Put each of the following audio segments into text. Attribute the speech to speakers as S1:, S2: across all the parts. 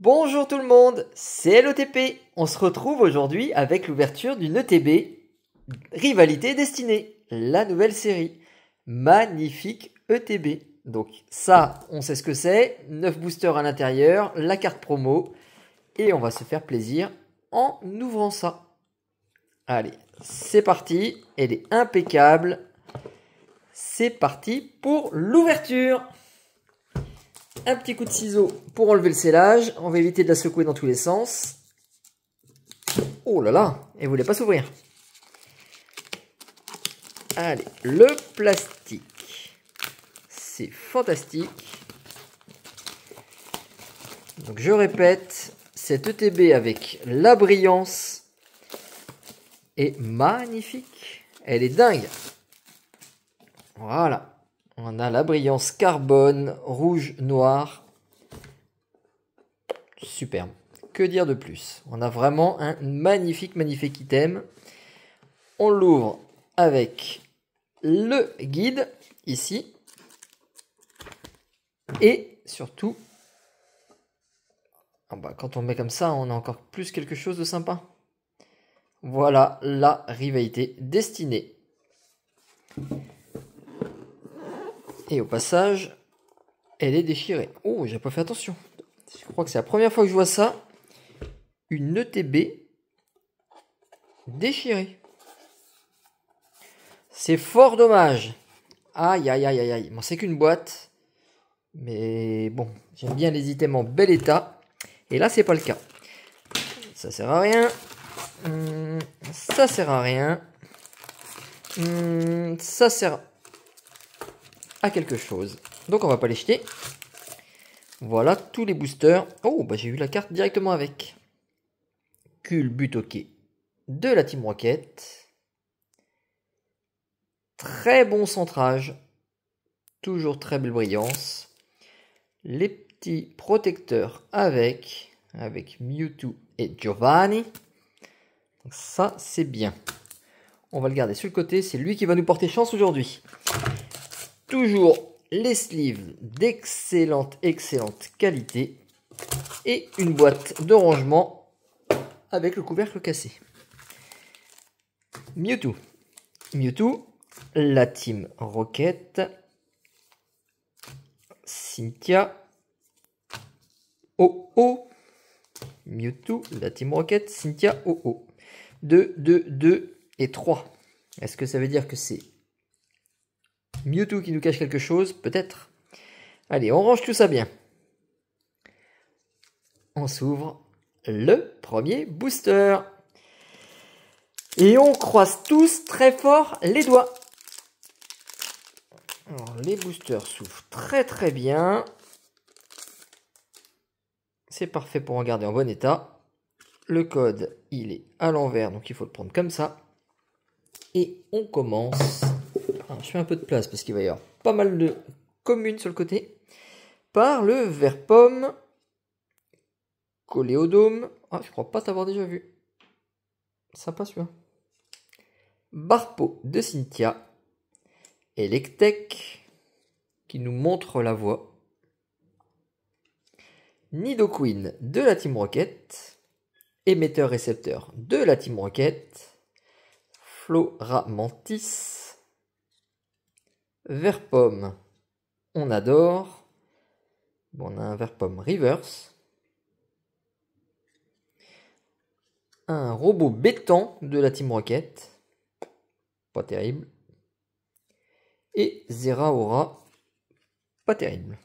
S1: Bonjour tout le monde, c'est l'OTP. On se retrouve aujourd'hui avec l'ouverture d'une ETB, Rivalité Destinée, la nouvelle série. Magnifique ETB. Donc ça, on sait ce que c'est, 9 boosters à l'intérieur, la carte promo, et on va se faire plaisir en ouvrant ça. Allez, c'est parti, elle est impeccable. C'est parti pour l'ouverture. Un petit coup de ciseau pour enlever le scellage. On va éviter de la secouer dans tous les sens. Oh là là, elle voulait pas s'ouvrir. Allez, le plastique. C'est fantastique. Donc je répète, cette ETB avec la brillance est magnifique. Elle est dingue. Voilà. On a la brillance carbone, rouge, noir. Superbe. Que dire de plus? On a vraiment un magnifique item. On l'ouvre avec le guide, ici. Et surtout, quand on met comme ça, on a encore plus quelque chose de sympa. Voilà la rivalité destinée. Et au passage, elle est déchirée. Oh, j'ai pas fait attention. Je crois que c'est la première fois que je vois ça. Une ETB déchirée. C'est fort dommage. Aïe, aïe, aïe, aïe, aïe. Bon, c'est qu'une boîte. Mais bon, j'aime bien les items en bel état. Et là, c'est pas le cas. Ça sert à rien. Ça sert à rien. Ça sert à quelque chose. Donc on va pas les jeter. Voilà tous les boosters. Oh, bah j'ai eu la carte directement avec. Culbutoke de la Team Rocket. Très bon centrage. Toujours très belle brillance. Les petits protecteurs avec Mewtwo et Giovanni. Donc ça, c'est bien. On va le garder sur le côté. C'est lui qui va nous porter chance aujourd'hui. Toujours les sleeves d'excellente qualité. Et une boîte de rangement avec le couvercle cassé. Mewtwo. Mewtwo, la Team Rocket. Cynthia. Oh. Mewtwo, la Team Rocket. Cynthia, oh. 2, 2, 2 et 3. Est-ce que ça veut dire que c'est Mewtwo qui nous cache quelque chose? Peut-être. Allez, on range tout ça bien. On s'ouvre le premier booster. Et on croise tous très fort les doigts. Alors, les boosters s'ouvrent très bien. C'est parfait pour en garder en bon état. Le code, il est à l'envers, donc il faut le prendre comme ça. Et on commence. Alors, je fais un peu de place parce qu'il va y avoir pas mal de communes sur le côté. Par le vert pomme. Coléodome. Ah, je crois pas t'avoir déjà vu. Sympa celui-là. Barpo de Cynthia. Electek, qui nous montre la voie. Nidoqueen de la Team Rocket. Émetteur-récepteur de la Team Rocket. Flora Mantis. Vert pomme, on adore. Bon, on a un vert pomme reverse. Un robot béton de la Team Rocket. Pas terrible. Et Zeraora. Pas terrible.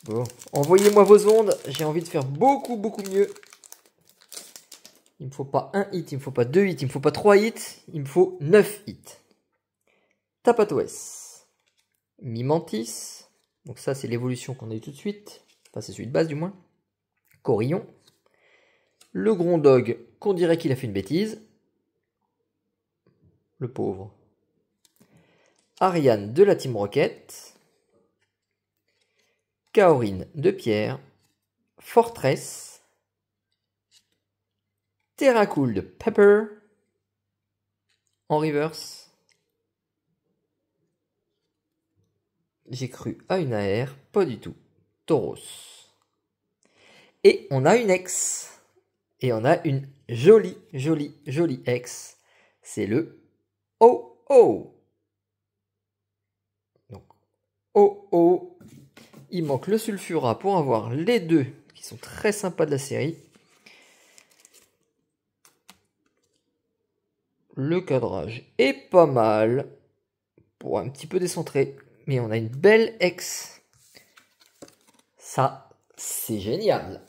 S1: Bon, envoyez-moi vos ondes. J'ai envie de faire beaucoup mieux. Il ne me faut pas un hit, il ne me faut pas 2 hits, il ne me faut pas 3 hits. Il me faut 9 hits. Tapatoès. Mimantis. Donc ça, c'est l'évolution qu'on a eu tout de suite. Enfin, c'est celui de base du moins. Corillon. Le Grondog, qu'on dirait qu'il a fait une bêtise. Le pauvre. Ariane de la Team Rocket. Kaorin de Pierre. Fortress. Terracool de Pepper. En reverse. J'ai cru à une AR, pas du tout. Tauros. Et on a une ex. Et on a une jolie ex. C'est le Oh-Oh. Donc, Oh-Oh. Il manque le Sulfura pour avoir les deux qui sont très sympas de la série. Le cadrage est pas mal. Pour un petit peu décentré. Mais on a une belle ex. Ça, c'est génial.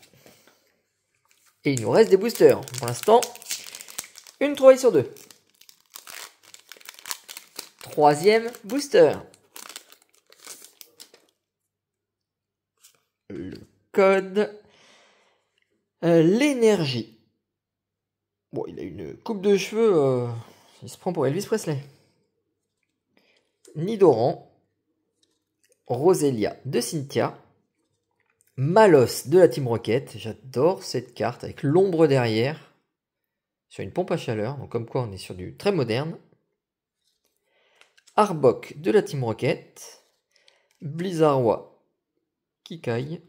S1: Et il nous reste des boosters. Pour l'instant, une 3 sur 2. Troisième booster. Le code. L'énergie. Bon, il a une coupe de cheveux. Il se prend pour Elvis Presley. Nidoran. Roselia de Cynthia. Malos de la Team Rocket. J'adore cette carte avec l'ombre derrière. Sur une pompe à chaleur. Donc comme quoi on est sur du très moderne. Arbok de la Team Rocket. Blizzardwa Kikai.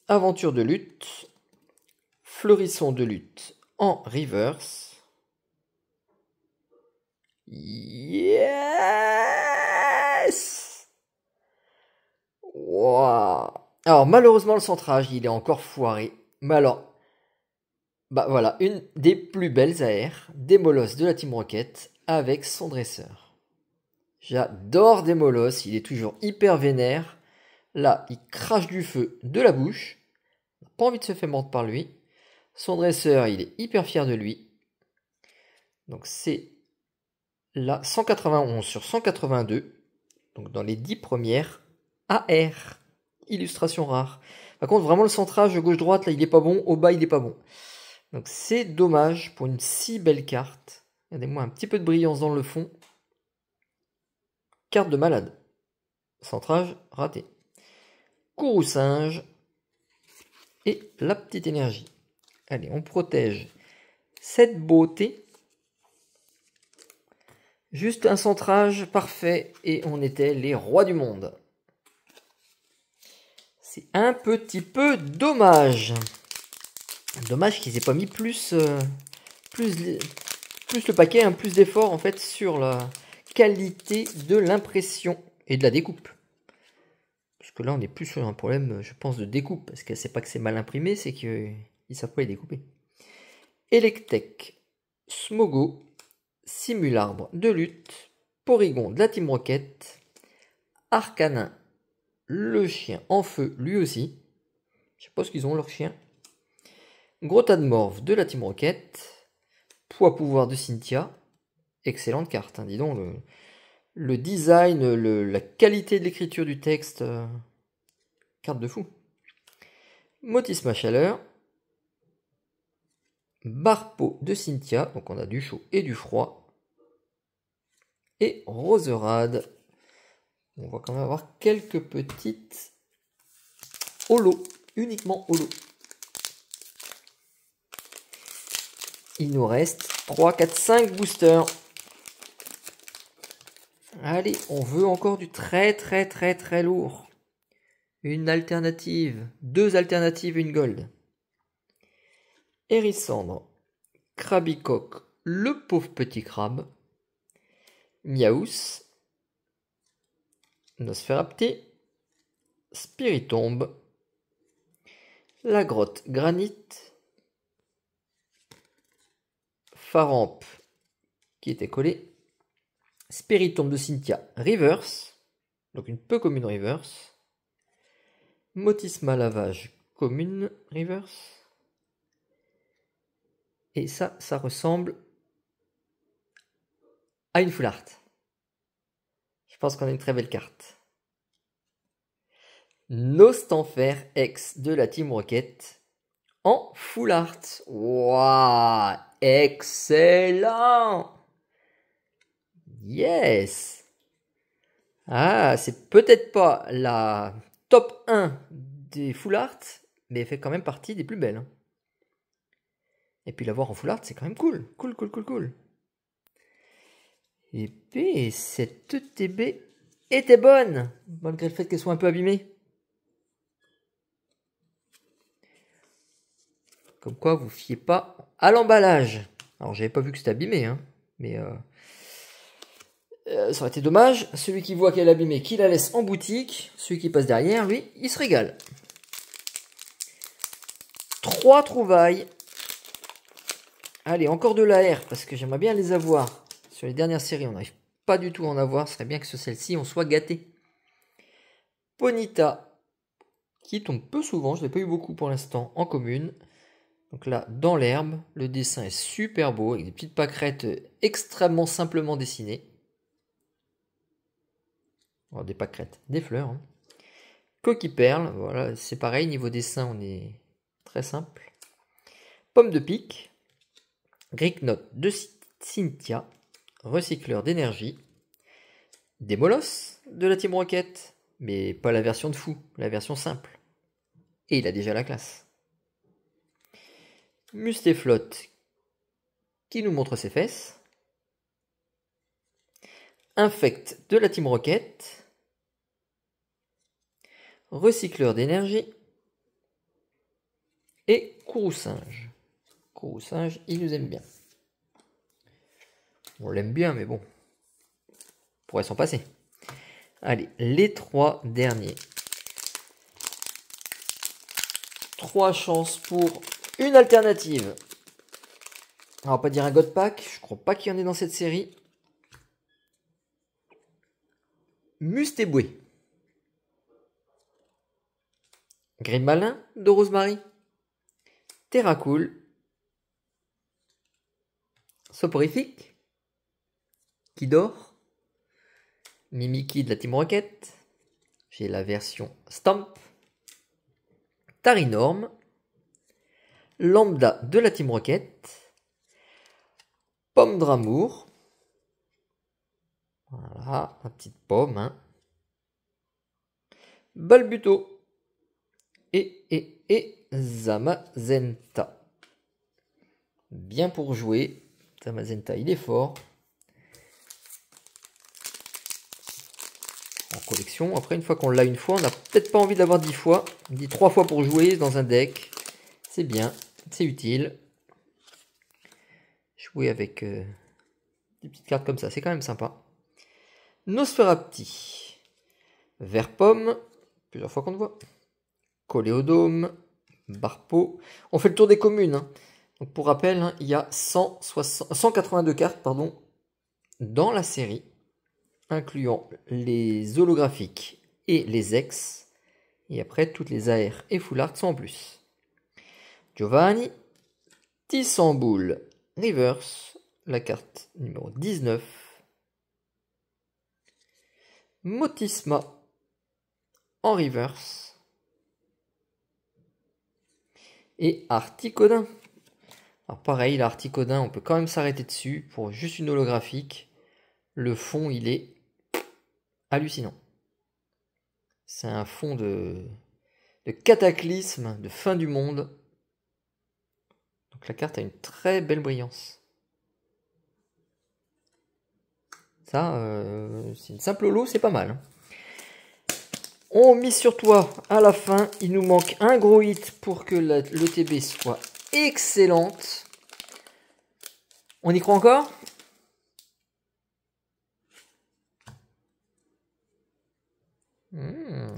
S1: Aventure de lutte. Fleurisson de lutte en reverse. Yes! Wow. Alors malheureusement le centrage il est encore foiré. Mais alors, bah voilà, une des plus belles AR, Démolos de la Team Rocket avec son dresseur. J'adore Démolos, il est toujours hyper vénère. Là, il crache du feu de la bouche. Pas envie de se faire mordre par lui. Son dresseur, il est hyper fier de lui. Donc c'est là 191 sur 182. Donc dans les 10 premières AR. Illustration rare. Par contre, vraiment le centrage gauche-droite, là, il est pas bon. Au bas, il est pas bon. Donc c'est dommage pour une si belle carte. Regardez-moi un petit peu de brillance dans le fond. Carte de malade. Centrage raté. Courroucinge. Et la petite énergie. Allez, on protège cette beauté. Juste un centrage parfait et on était les rois du monde. C'est un petit peu dommage. Dommage qu'ils aient pas mis plus le paquet, hein, plus d'efforts en fait sur la qualité de l'impression et de la découpe. Parce que là on est plus sur un problème, je pense, de découpe. Parce que c'est pas que c'est mal imprimé, c'est qu'ils savent pas les découper. Electek, Smogo, Simularbre de lutte, Porygon de la Team Rocket, Arcanin, le chien en feu lui aussi. Je sais pas ce qu'ils ont leur chien. Grotadmorph de la Team Rocket, Poids pouvoir de Cynthia. Excellente carte, hein, dis donc. Le design, la qualité de l'écriture du texte. Carte de fou. Motisma Chaleur. Barpo de Cynthia. Donc on a du chaud et du froid. Et Roserade. On va quand même avoir quelques petites holo. Uniquement holo. Il nous reste 3, 4, 5 boosters. Allez, on veut encore du très lourd. Une alternative. 2 alternatives, une gold. Hérissandre. Krabicoque, le pauvre petit crabe. Miaous. Nosferapti. Spiritombe. La grotte granite. Faramp qui était collé. Spiritombe de Cynthia reverse. Donc une peu commune reverse. Motisma lavage commune reverse. Et ça ressemble à une full art. Je pense qu'on a une très belle carte. Nostanfer X de la Team Rocket en full art. Waouh, excellent! Yes! Ah, c'est peut-être pas la top 1 des full art, mais elle fait quand même partie des plus belles. Hein. Et puis l'avoir en full art, c'est quand même cool. Cool. Et puis, cette ETB étaient bonnes, malgré le fait qu'elles soient un peu abîmées. Comme quoi, vous fiez pas à l'emballage. Alors, j'avais pas vu que c'était abîmé, hein, mais ça aurait été dommage. Celui qui voit qu'elle est abîmée, qui la laisse en boutique. Celui qui passe derrière, lui, il se régale. 3 trouvailles. Allez, encore de l'AR, parce que j'aimerais bien les avoir. Sur les dernières séries, on n'arrive pas du tout à en avoir. Ce serait bien que sur celle-ci, on soit gâté. Ponyta, qui tombe peu souvent. Je ne l'ai pas eu beaucoup pour l'instant en commune. Donc là, dans l'herbe, le dessin est super beau, avec des petites pâquerettes extrêmement simplement dessinées. Alors, des pâquerettes, des fleurs. Hein. Coquille perle, voilà, c'est pareil, niveau dessin, on est très simple. Pomme de pique. Greek Note de Cynthia. Recycleur d'énergie. Des molosses de la Team Rocket, mais pas la version de fou, la version simple. Et il a déjà la classe. Mustéflotte qui nous montre ses fesses. Infect de la Team Rocket. Recycleur d'énergie. Et Courroucinge. Courroucinge, il nous aime bien. On l'aime bien, mais bon. On pourrait s'en passer. Allez, les 3 derniers. 3 chances pour une alternative. On va pas dire un God Pack. Je crois pas qu'il y en ait dans cette série. Mustéboué. Green Malin de Rosemary. Terracool. Soporifique. Qui dort. Mimiki de la Team Rocket. J'ai la version Stamp. Tarinorm. Lambda de la Team Rocket. Pomme d'amour. Voilà, la petite pomme. Hein. Balbuto. Et Zamazenta. Bien pour jouer. Zamazenta, il est fort. En collection. Après, une fois qu'on l'a une fois, on n'a peut-être pas envie d'avoir 10 fois. On dit 3 fois pour jouer dans un deck. C'est bien, c'est utile. Jouer avec des petites cartes comme ça, c'est quand même sympa. Nosferapti. Vert pomme. Plusieurs fois qu'on le voit. Coléodome. Barpo. On fait le tour des communes. Hein. Donc pour rappel, hein, il y a 182 cartes dans la série, incluant les holographiques et les ex. Et après, toutes les AR et full art sont en plus. Giovanni. Tissamboul Reverse. La carte numéro 19. Motisma en reverse. Et Articodin. Alors pareil, l'Articodin, on peut quand même s'arrêter dessus pour juste une holographique. Le fond, il est hallucinant. C'est un fond de cataclysme, de fin du monde. Donc la carte a une très belle brillance. Ça, c'est une simple holo, c'est pas mal. Hein. On mise sur toi à la fin. Il nous manque un gros hit pour que l'ETB soit excellente. On y croit encore?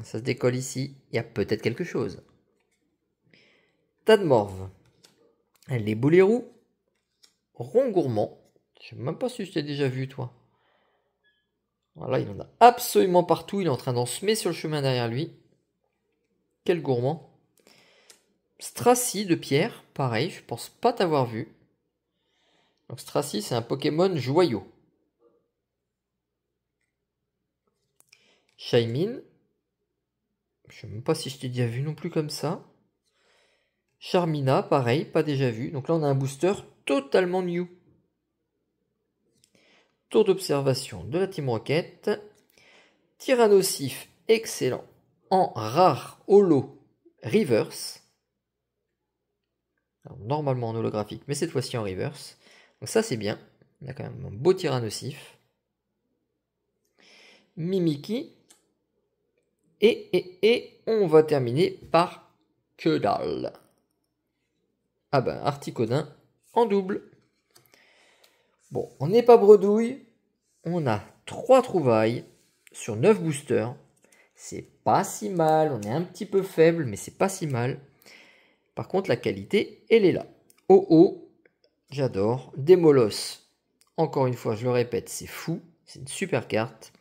S1: Ça se décolle ici. Il y a peut-être quelque chose. Tadmorve. Les boulets roux. Rond gourmand. Je sais même pas si je t'ai déjà vu, toi. Voilà, il en a absolument partout. Il est en train d'en semer sur le chemin derrière lui. Quel gourmand. Stracy de pierre. Pareil, je pense pas t'avoir vu. Donc Stracy, c'est un Pokémon joyau. Shaymin. Je sais même pas si je t'ai déjà vu non plus comme ça. Charmina, pareil, pas déjà vu. Donc là, on a un booster totalement new. Tour d'observation de la Team Rocket. Tyrannosif, excellent. En rare holo reverse. Alors, normalement en holographique, mais cette fois-ci en reverse. Donc ça, c'est bien. On a quand même un beau Tyrannosif. Mimikyu. Et on va terminer par que dalle. Ah ben, Articodin en double. Bon, on n'est pas bredouille. On a 3 trouvailles sur 9 boosters. C'est pas si mal. On est un petit peu faible, mais c'est pas si mal. Par contre, la qualité, elle est là. Oh, j'adore. Démolos. Encore une fois, je le répète, c'est fou. C'est une super carte.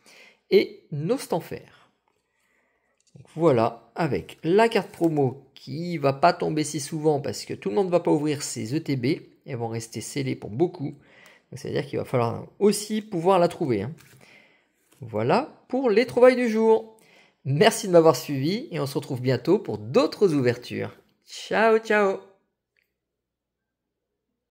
S1: Et Nostanfer. Donc voilà, avec la carte promo qui va pas tomber si souvent parce que tout le monde ne va pas ouvrir ses ETB. Elles vont rester scellées pour beaucoup. Donc ça veut dire qu'il va falloir aussi pouvoir la trouver. Hein. Voilà pour les trouvailles du jour. Merci de m'avoir suivi et on se retrouve bientôt pour d'autres ouvertures. Ciao, ciao!